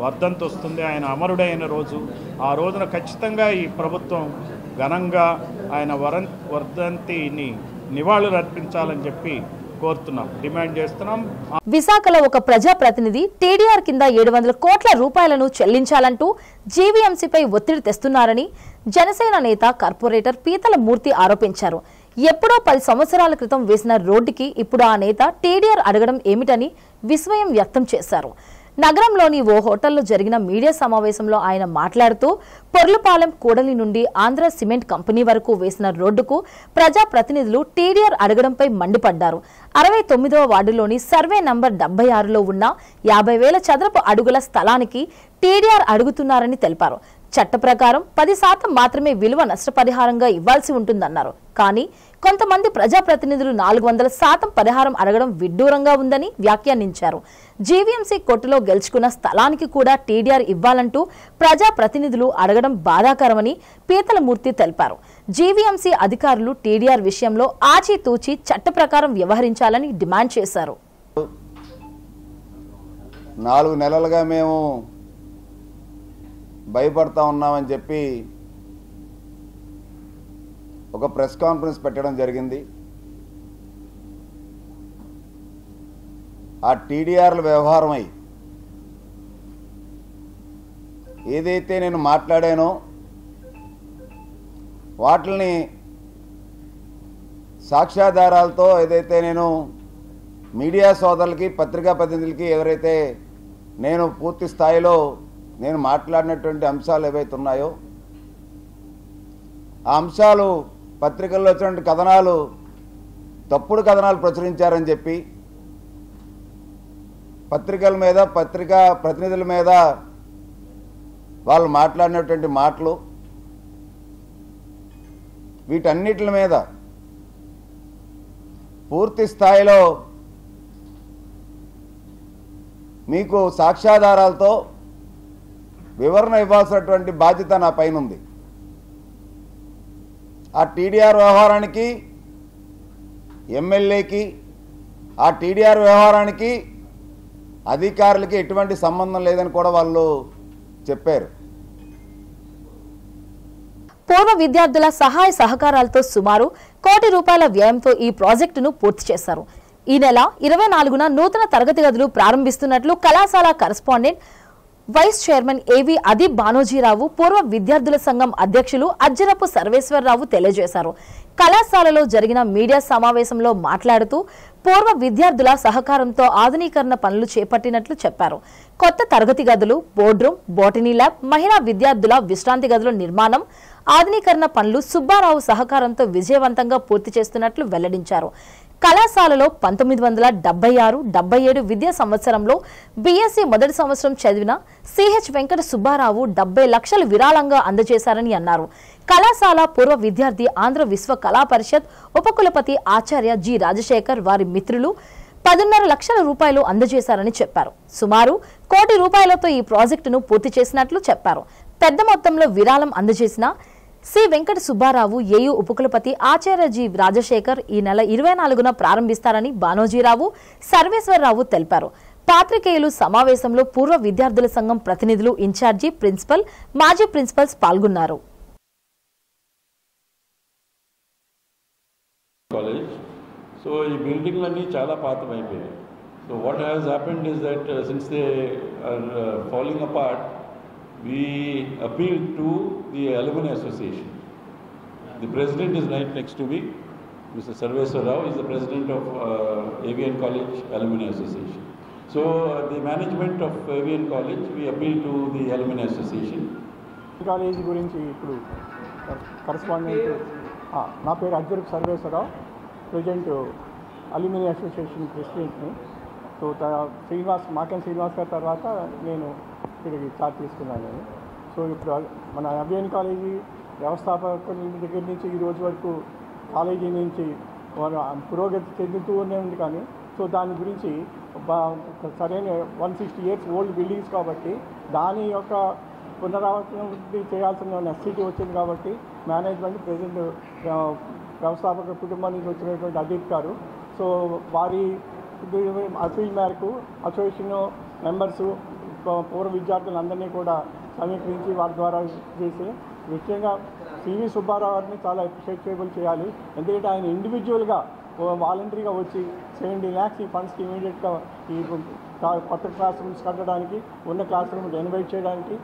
వర్ధంతి వస్తుంది. ఆయన అమరుడైన రోజు. ఆ రోజున ఖచ్చితంగా ఈ ప్రభుత్వం ఘనంగా ఆయన వర్ధంతిని నివాళులు అర్పించాలని చెప్పి కోరుతున్నాం, డిమాండ్ చేస్తున్నాం. విశాఖలో ఒక ప్రజాప్రతినిధి టీడీఆర్ కింద 700 కోట్ల రూపాయలను చెల్లించాలంటూ జీవీఎంసీపై ఒత్తిడి తెస్తున్నారని జనసేన నేత కార్పొరేటర్ పీతల మూర్తి ఆరోపించారు. ఎప్పుడో 10 సంవత్సరాల క్రితం వేసిన రోడ్డుకి ఇప్పుడు ఆ నేత టీడీఆర్ అడగడం ఏమిటని విస్మయం వ్యక్తం చేశారు. నగరంలోని ఓ హోటల్లో జరిగిన మీడియా సమావేశంలో ఆయన మాట్లాడుతూ పొర్లుపాలెం కూడలి నుండి ఆంధ్ర సిమెంట్ కంపెనీ వరకు వేసిన రోడ్డుకు ప్రజాప్రతినిధులు టీడీఆర్ అడగడంపై మండిపడ్డారు. 69వ వార్డులోని సర్వే నంబర్ 76లో ఉన్న 50,000 చదరపు అడుగుల స్థలానికి టీడీఆర్ అడుగుతున్నారని తెలిపారు. చట్ట ప్రకారం 10% మాత్రమే విలువ నష్టపరిహారంగా ఇవ్వాల్సి ఉంటుందన్నారు. కానీ కొంతమంది ప్రజాప్రతినిధులు 400% పరిహారం అడగడం విడ్డూరంగా ఉందని వ్యాఖ్యానించారు. జీవీఎంసీ కోర్టులో గెలుచుకున్న స్థలానికి కూడా టీడీఆర్ ఇవ్వాలంటూ ప్రజాప్రతినిధులు అడగడం బాధాకరమని పీతలమూర్తి తెలిపారు. జీవీఎంసీ అధికారులు టీడీఆర్ విషయంలో ఆచితూచి చట్ట ప్రకారం వ్యవహరించాలని డిమాండ్ చేశారు. 4 నెలలుగా మేము భయపడతా ఉన్నామని చెప్పి ఒక ప్రెస్ కాన్ఫరెన్స్ పెట్టడం జరిగింది. ఆ టీడీఆర్ల వ్యవహారమై ఏదైతే నేను మాట్లాడానో వాటిని సాక్ష్యాధారాలతో ఏదైతే నేను మీడియా సోదరులకి, పత్రికా ప్రతినిధులకి ఎవరైతే నేను పూర్తి స్థాయిలో నేను మాట్లాడినటువంటి అంశాలు ఏవైతే ఉన్నాయో ఆ అంశాలు పత్రికల్లో వచ్చినటువంటి కథనాలు తప్పుడు కథనాలు ప్రచురించారని చెప్పి పత్రికల మీద, పత్రికా ప్రతినిధుల మీద వాళ్ళు మాట్లాడినటువంటి మాటలు, వీటన్నిటి మీద పూర్తి స్థాయిలో మీకు సాక్ష్యాధారాలతో వివరణ ఇవ్వాల్సినటువంటి బాధ్యత నా పైన ఉంది. ఆ టీడీఆర్ వ్యవహారానికి, ఎమ్మెల్యేకి, ఆ టీడీఆర్ వ్యవహారానికి అధికారులకి ఎటువంటి సంబంధం లేదని కూడా వాళ్ళు చెప్పారు. పూర్వ విద్యార్థుల సహాయ సహకారాలతో సుమారు ₹1 కోటి వ్యయంతో ఈ ప్రాజెక్టును పూర్తి చేశారు. ఈ నెల 24న నూతన తరగతి గదులు ప్రారంభిస్తున్నట్లు కళాశాల కరెస్పాండెంట్ వైస్ చైర్మన్ ఏవి అదీబ్ బానోజీరావు, పూర్వ విద్యార్థుల సంఘం అధ్యక్షులు అజ్జరపు సర్వేశ్వరరావు తెలియజేశారు. కళాశాలలో జరిగిన మీడియా సమావేశంలో మాట్లాడుతూ పూర్వ విద్యార్థుల సహకారంతో ఆధునీకరణ పనులు చేపట్టినట్లు చెప్పారు. కొత్త తరగతి గదులు, బోర్డ్ రూమ్, బోటనీ ల్యాబ్, మహిళా విద్యార్థుల విశ్రాంతి గదుల నిర్మాణం, ఆధునీకరణ పనులు సుబ్బారావు సహకారంతో విజయవంతంగా పూర్తి చేస్తున్నట్లు వెల్లడించారు. కళాశాలలో 1976-77 విద్యా సంవత్సరంలో బీఎస్సీ మొదటి సంవత్సరం చదివిన సిహెచ్ వెంకట సుబ్బారావు 70 లక్షలు విరాళంగా అందజేశారని అన్నారు. కళాశాల పూర్వ విద్యార్థి ఆంధ్ర విశ్వ కళా పరిషత్ ఉపకులపతి ఆచార్య జి రాజశేఖర్ వారి మిత్రులు 10.5 లక్షల రూపాయలు అందజేశారని చెప్పారు. సుమారు ₹1 కోటి ఈ ప్రాజెక్టును పూర్తి చేసినట్లు చెప్పారు. పెద్ద మొత్తంలో విరాళం అందజేసిన సి వెంకట సుబ్బారావు ఏయూ ఉపకులపతి ఆచార్య జి రాజశేఖర్ ఈ నెల 24న ప్రారంభిస్తారని బానోజీరావు, సర్వేశ్వరరావు తెలిపారు. పాత్రికేయులు సమావేశంలో పూర్వ విద్యార్థుల సంఘం ప్రతినిధులు, ఇన్ఛార్జి, ప్రిన్సిపల్, మాజీ ప్రిన్సిపల్స్ పాల్గొన్నారు. సో ఈ బిల్డింగ్లన్నీ చాలా పాతమైపోయాయి. So what has happened is that since they are following apart, we appealed to the Alumni Association. The president is right next to me. Mr. Sarveswar Rao is the president of AVN College Alumni Association. So the management of AVN College, we appeal to the Alumni Association. College గురించి ఇప్పుడు correspondent నా పేరు Ajjarapu Sarveswararao, president alumni association ప్రెసిడెంట్ని. So మాకెన్ శ్రీనివాస్ గారి తర్వాత నేను ఇక్కడికి చార్జ్ తీసుకున్నాను. సో ఇప్పుడు మన అభియాన్ కాలేజీ వ్యవస్థాపకుల దగ్గర నుంచి ఈ రోజు వరకు కాలేజీ నుంచి పురోగతి చెందుతూ ఉంది. కానీ సో దాని గురించి సరైన 160 years ఓల్డ్ బిల్డింగ్స్ కాబట్టి దాని యొక్క పునరావృత్తి చేయాల్సిన నెసిటీ వచ్చింది. కాబట్టి మేనేజ్మెంట్ ప్రెసిడెంట్ వ్యవస్థాపక కుటుంబం నుంచి వచ్చినటువంటి అజిత్ గారు, సో వారి అపీల్ మేరకు అసోసియేషన్ మెంబర్సు పూర్వ విద్యార్థులందరినీ కూడా సమీకరించి వారి ద్వారా చేసి ముఖ్యంగా సివి సుబ్బారావు గారిని చాలా అప్రిషియేటబుల్ చేయాలి. ఎందుకంటే ఆయన ఇండివిజువల్గా వాలంటరీగా వచ్చి 70 lakhs ఈ ఫండ్స్కి ఇమీడియట్గా ఈ కొత్త క్లాస్ రూమ్స్ కట్టడానికి, ఉన్న క్లాస్ రూమ్స్ రెనోవేట్ చేయడానికి.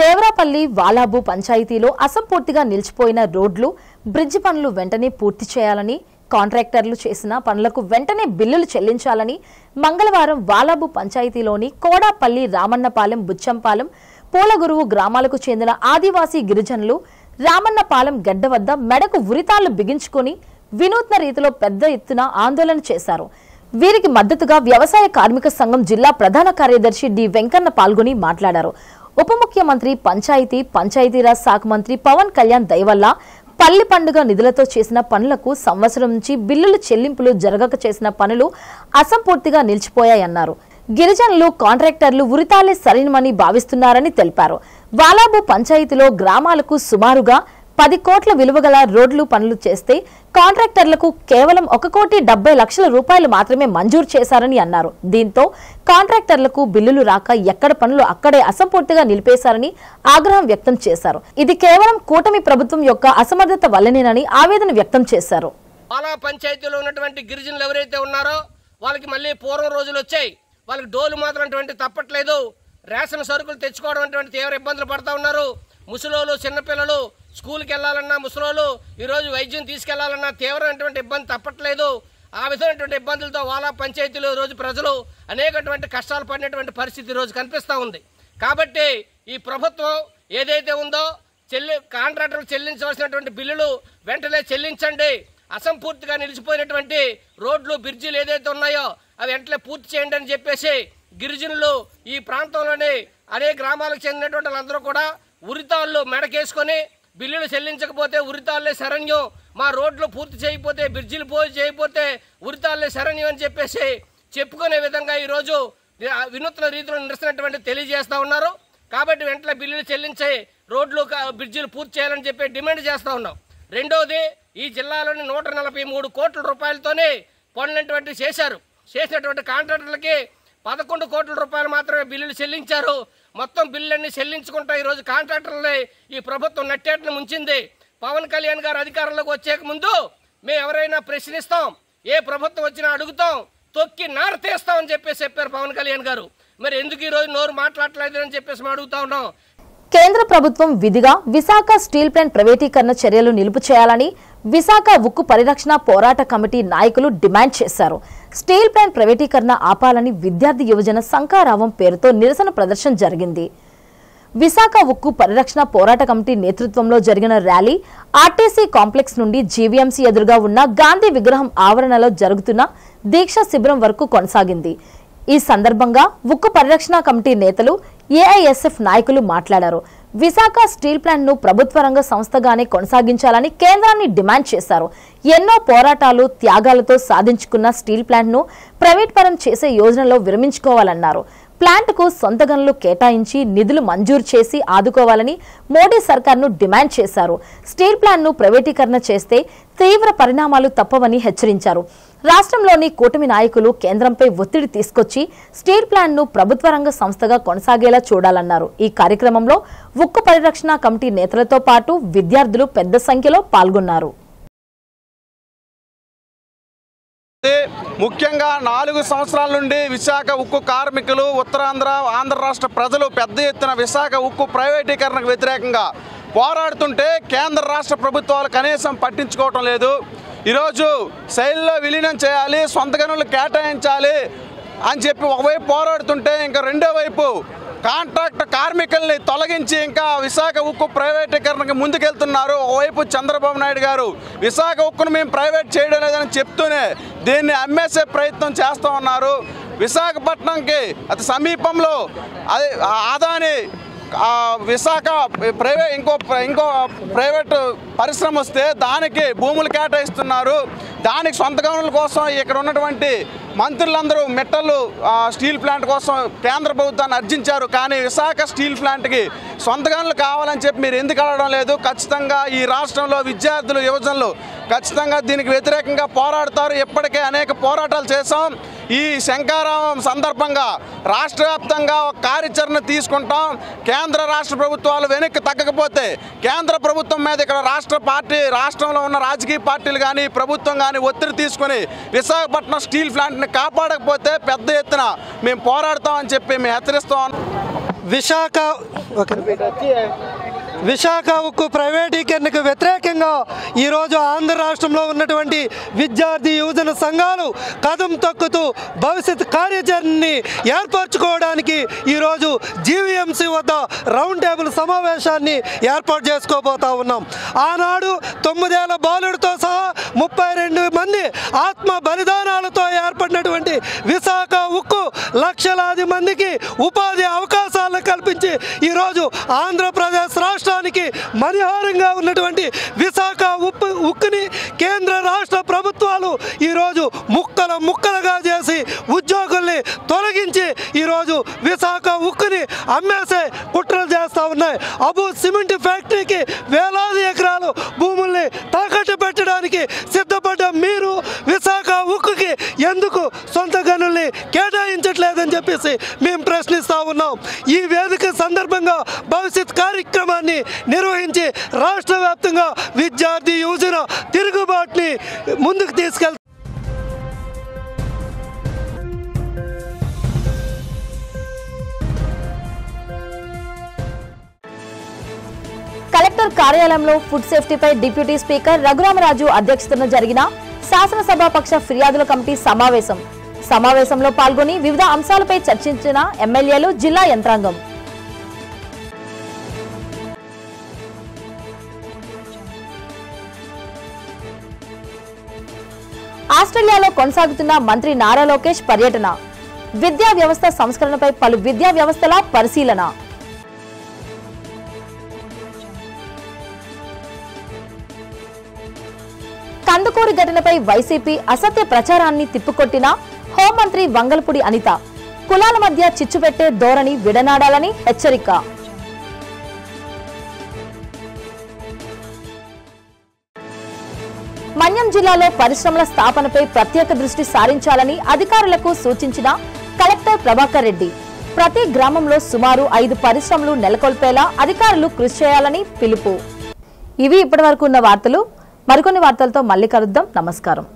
దేవరాపల్లి వాలాబు పంచాయతీలో అసంపూర్తిగా నిలిచిపోయిన రోడ్లు, బ్రిడ్జి పనులు వెంటనే పూర్తి చేయాలని, కాంట్రాక్టర్లు చేసిన పనులకు వెంటనే బిల్లులు చెల్లించాలని మంగళవారం వాలాబు పంచాయతీలోని కోడాపల్లి, రామన్నపాలెం, బుచ్చంపాలెం, పూలగురువు గ్రామాలకు చెందిన ఆదివాసీ గిరిజనులు రామన్నపాలెం గడ్డ వద్ద మెడకు ఉరితాళ్లు బిగించుకుని వినూత్న రీతిలో పెద్ద ఎత్తున ఆందోళన చేశారు. వీరికి మద్దతుగా వ్యవసాయ కార్మిక సంఘం జిల్లా ప్రధాన కార్యదర్శి డి వెంకన్న పాల్గొని మాట్లాడారు. ఉప ముఖ్యమంత్రి పంచాయతీరాజ్ శాఖ మంత్రి పవన్ కళ్యాణ్ దయవల్ల పల్లి పండుగ నిధులతో చేసిన పనులకు సంవత్సరం నుంచి బిల్లులు చెల్లింపులు జరగక చేసిన పనులు అసంపూర్తిగా నిలిచిపోయాయన్నారు. గిరిజనులు, కాంట్రాక్టర్లు ఉరితాలే సరైనమని భావిస్తున్నారని తెలిపారు. వాలాబు పంచాయతీలో గ్రామాలకు సుమారుగా 10 కోట్ల విలువ గల రోడ్లు పనులు చేస్తే కాంట్రాక్టర్లకు కేవలం ₹1,70,00,000 మాత్రమే మంజూరు చేశారని అన్నారు. దీంతో కాంట్రాక్టర్లకు బిల్లులు రాక ఎక్కడ పనులు అక్కడే అసంపూర్తిగా నిలిపేశారని ఆగ్రహం వ్యక్తం చేశారు. ఇది కేవలం కూటమి ప్రభుత్వం యొక్క అసమర్థత వల్లనేనని ఆవేదన వ్యక్తం చేశారు. వాలా పంచాయతీలో ఉన్నటువంటి గిరిజనులు ఎవరైతే ఉన్నారో వాళ్ళకి మళ్ళీ పూర్వం రోజులు వచ్చాయి. వాళ్ళకి డోలు మాత్రం తప్పట్లేదు. రేషన్ సరుకులు తెచ్చుకోవడం అటువంటి తీవ్ర ఇబ్బందులు పడతా ఉన్నారు. ముసలోళ్ళు, చిన్నపిల్లలు స్కూల్కి వెళ్ళాలన్నా, ముసలోళ్ళు ఈరోజు వైద్యం తీసుకెళ్లాలన్నా తీవ్రమైనటువంటి ఇబ్బంది తప్పట్లేదు. ఆ విధమైనటువంటి ఇబ్బందులతో వాలా పంచాయతీలో రోజు ప్రజలు అనేకటువంటి కష్టాలు పడినటువంటి పరిస్థితి రోజు కనిపిస్తూ ఉంది. కాబట్టి ఈ ప్రభుత్వం ఏదైతే ఉందో కాంట్రాక్టర్లు చెల్లించవలసినటువంటి బిల్లులు వెంటనే చెల్లించండి. అసంపూర్తిగా నిలిచిపోయినటువంటి రోడ్లు, బ్రిడ్జిలు ఏదైతే ఉన్నాయో అవి వెంటనే పూర్తి చేయండి అని చెప్పేసి గిరిజనులు ఈ ప్రాంతంలోని అనేక గ్రామాలకు చెందినటువంటి వాళ్ళందరూ కూడా ఉరితాళ్ళు మెడకేసుకొని బిల్లులు చెల్లించకపోతే ఉరితాళ్లే శరణ్యం, మా రోడ్లు పూర్తి చేయకపోతే, బ్రిడ్జిలు పూర్తి చేయకపోతే ఉరితాళ్లే శరణ్యం అని చెప్పేసి చెప్పుకునే విధంగా ఈరోజు వినూత్న రీతిలో నిరసనటువంటి తెలియజేస్తూ ఉన్నారు. కాబట్టి వెంటనే బిల్లులు చెల్లించి రోడ్లు, బ్రిడ్జిలు పూర్తి చేయాలని చెప్పి డిమాండ్ చేస్తూ ఉన్నాం. రెండవది, ఈ జిల్లాలోని 143 కోట్ల రూపాయలతోనే పనులటువంటి చేసినటువంటి కాంట్రాక్టర్లకి 11 కోట్ల రూపాయలు మాత్రమే బిల్లులు చెల్లించారు. మొత్తం బిల్లులన్నీ చెల్లించుకుంటా ఈరోజు కాంట్రాక్టర్లని ఈ ప్రభుత్వం నట్టేట్ను ముంచింది. పవన్ కళ్యాణ్ గారు అధికారంలోకి వచ్చేక ముందు మేము ఎవరైనా ప్రశ్నిస్తాం, ఏ ప్రభుత్వం వచ్చినా అడుగుతాం, తొక్కి నారతేస్తామని చెప్పేసి చెప్పారు పవన్ కళ్యాణ్ గారు. మరి ఎందుకు ఈరోజు నోరు మాట్లాడలేదని చెప్పేసి మేము అడుగుతా ఉన్నాం. కేంద్ర ప్రభుత్వం విధిగా విశాఖ స్టీల్ ప్లాంట్ ప్రైవేటీకరణ చర్యలు నిలుపు చేయాలని విశాఖ ఉక్కు పరిరక్షణ పోరాట కమిటీ నాయకులు డిమాండ్ చేశారు. స్టీల్ ప్లాంట్ ప్రైవేటీకరణ ఆపాలని విద్యార్థి యువజన శంఖారావం పేరుతో నిరసన ప్రదర్శన జరిగింది. విశాఖ ఉక్కు పరిరక్షణ పోరాట కమిటీ నేతృత్వంలో జరిగిన ర్యాలీ ఆర్టీసీ కాంప్లెక్స్ నుండి జీవీఎంసీ ఎదురుగా ఉన్న గాంధీ విగ్రహం ఆవరణలో జరుగుతున్న దీక్ష శిబిరం వరకు కొనసాగింది. ఈ సందర్భంగా ఉక్కు పరిరక్షణ కమిటీ నేతలు, ఏఐఎస్ఎఫ్ నాయకులు మాట్లాడారు. విశాఖ స్టీల్ ప్లాంట్ ను ప్రభుత్వ రంగ సంస్థగానే కొనసాగించాలని కేంద్రాన్ని డిమాండ్ చేశారు. ఎన్నో పోరాటాలు, త్యాగాలతో సాధించుకున్న స్టీల్ ప్లాంట్ ను ప్రైవేట్ పరం చేసే యోజనలో విరమించుకోవాలన్నారు. ప్లాంట్ కు సొంత గనులు కేటాయించి నిధులు మంజూరు చేసి ఆదుకోవాలని మోడీ సర్కార్ను డిమాండ్ చేశారు. స్టీల్ ప్లాంట్ ను ప్రైవేటీకరణ చేస్తే తీవ్ర పరిణామాలు తప్పవని హెచ్చరించారు. రాష్ట్రంలోని కూటమి నాయకులు కేంద్రంపై ఒత్తిడి తీసుకొచ్చి స్టీల్ ప్లాంట్ ను ప్రభుత్వ రంగ సంస్థగా కొనసాగేలా చూడాలన్నారు. ఈ కార్యక్రమంలో ఉక్కు పరిరక్షణ కమిటీ నేతలతో పాటు విద్యార్థులు పెద్ద సంఖ్యలో పాల్గొన్నారు. ముఖ్యంగా 4 సంవత్సరాల నుండి విశాఖ ఉక్కు కార్మికులు, ఉత్తరాంధ్ర, ఆంధ్ర రాష్ట్ర ప్రజలు పెద్ద ఎత్తున విశాఖ ఉక్కు ప్రైవేటీకరణకు వ్యతిరేకంగా పోరాడుతుంటే కేంద్ర రాష్ట్ర ప్రభుత్వాలు కనీసం పట్టించుకోవటం లేదు. ఈరోజు శైలిలో విలీనం చేయాలి, సొంత గనులు కేటాయించాలి అని చెప్పి ఒకవైపు పోరాడుతుంటే ఇంకా రెండో వైపు కాంట్రాక్ట్ కార్మికుల్ని తొలగించి ఇంకా విశాఖ ఉక్కు ప్రైవేటీకరణకు ముందుకెళ్తున్నారు. ఒకవైపు చంద్రబాబు నాయుడు గారు విశాఖ ఉక్కును మేము ప్రైవేట్ చేయడం లేదని చెప్తూనే దీన్ని అమ్మేసే ప్రయత్నం చేస్తూ ఉన్నారు. విశాఖపట్నంకి అతి సమీపంలో ఆదాని విశాఖ ఇంకో ప్రైవేటు పరిశ్రమ వస్తే దానికి భూములు కేటాయిస్తున్నారు. దానికి సొంత గనుల కోసం ఇక్కడ ఉన్నటువంటి మంత్రులందరూ మెట్టలు స్టీల్ ప్లాంట్ కోసం కేంద్ర ప్రభుత్వాన్ని అర్జించారు. కానీ విశాఖ స్టీల్ ప్లాంట్కి సొంత గనులు కావాలని చెప్పి మీరు ఎందుకు అడగడం లేదు? ఖచ్చితంగా ఈ రాష్ట్రంలో విద్యార్థులు, యువజనులు ఖచ్చితంగా దీనికి వ్యతిరేకంగా పోరాడతారు. ఇప్పటికే అనేక పోరాటాలు చేశాం. ఈ శంకారావం సందర్భంగా రాష్ట్ర వ్యాప్తంగా ఒక కార్యాచరణ తీసుకుంటాం. కేంద్ర రాష్ట్ర ప్రభుత్వాలు వెనక్కి తగ్గకపోతే కేంద్ర ప్రభుత్వం మీద ఇక్కడ రాష్ట్రంలో ఉన్న రాజకీయ పార్టీలు కానీ ప్రభుత్వం కానీ ఒత్తిడి తీసుకుని విశాఖపట్నం స్టీల్ ప్లాంట్ని కాపాడకపోతే పెద్ద ఎత్తున మేము పోరాడతామని చెప్పి మేము హెచ్చరిస్తాం. విశాఖ ఉక్కు ప్రైవేటీకరణకు వ్యతిరేకంగా ఈరోజు ఆంధ్ర రాష్ట్రంలో ఉన్నటువంటి విద్యార్థి యువజన సంఘాలు కదం తొక్కుతూ భవిష్యత్ కార్యాచరణని ఏర్పరచుకోవడానికి ఈరోజు జీవీఎంసీ వద్ద రౌండ్ టేబుల్ సమావేశాన్ని ఏర్పాటు చేసుకోబోతా ఉన్నాం. ఆనాడు 9 ఏళ్ల బాలుడితో సహా 32 మంది ఆత్మ బలిదానాలతో ఏర్పడినటువంటి విశాఖ ఉక్కు లక్షలాది మందికి ఉపాధి అవకాశాలను కల్పించి ఈరోజు ఆంధ్రప్రదేశ్ రాష్ట్రానికి మణిహారంగా ఉన్నటువంటి విశాఖ ఉక్కుని కేంద్ర రాష్ట్ర ప్రభుత్వాలు ఈరోజు ముక్కలుగా చేసి ఉద్యోగుల్ని తొలగించి ఈరోజు విశాఖ ఉక్కుని అమ్మేసే కుట్రలు చేస్తూ ఉన్నాయి. అబు సిమెంట్ ఫ్యాక్టరీకి వేలాది ఎకరాలు భూముల్ని తాకట్టు పెట్టడానికి సిద్ధపడ్డ మీరు విశాఖ ఉక్కుకి ఎందుకు సొంత గనుల్ని కేటాయించట్లేదని చెప్పేసి మేము ప్రశ్నిస్తూ ఉన్నాం. ఈ వేదిక సందర్భంగా భవిష్యత్ కార్యక్రమాన్ని నిర్వహించి రాష్ట్ర వ్యాప్తంగా విద్యార్థి యువజన తిరుగుబాటుని ముందుకు తీసుకెళ్తాం. కలెక్టర్ కార్యాలయంలో ఫుడ్ సేఫ్టీపై డిప్యూటీ స్పీకర్ రఘురామరాజు అధ్యక్షతన జరిగిన శాసనసభాపక్ష ఫిర్యాదుల కమిటీ సమావేశంలో పాల్గొని వివిధ అంశాలపై చర్చించిన ఎమ్మెల్యేలు, జిల్లా యంత్రాంగం. ఆస్ట్రేలియాలో కొనసాగుతున్న మంత్రి నారా లోకేష్ పర్యటన, విద్యా వ్యవస్థ సంస్కరణపై పలు విద్యా వ్యవస్థల పరిశీలన. కందుకూరి ఘటనపై వైసీపీ అసత్య ప్రచారాన్ని తిప్పికొట్టిన హోంమంత్రి వంగల్పూడి అనిత, కులాల మధ్య చిచ్చు పెట్టే ధోరణి విడనాడాలని హెచ్చరిక. మన్యం జిల్లాలో పరిశ్రమల స్థాపనపై ప్రత్యేక దృష్టి సారించాలని అధికారులకు సూచించిన కలెక్టర్ ప్రభాకర్ రెడ్డి. ప్రతి గ్రామంలో సుమారు 5 పరిశ్రమలు నెలకొల్పేలా అధికారులు కృషి చేయాలని పిలుపు. ఇవి ఇప్పటివరకు ఉన్న వార్తలు. మరికొన్ని వార్తలతో మళ్ళీ కలుద్దాం. నమస్కారం.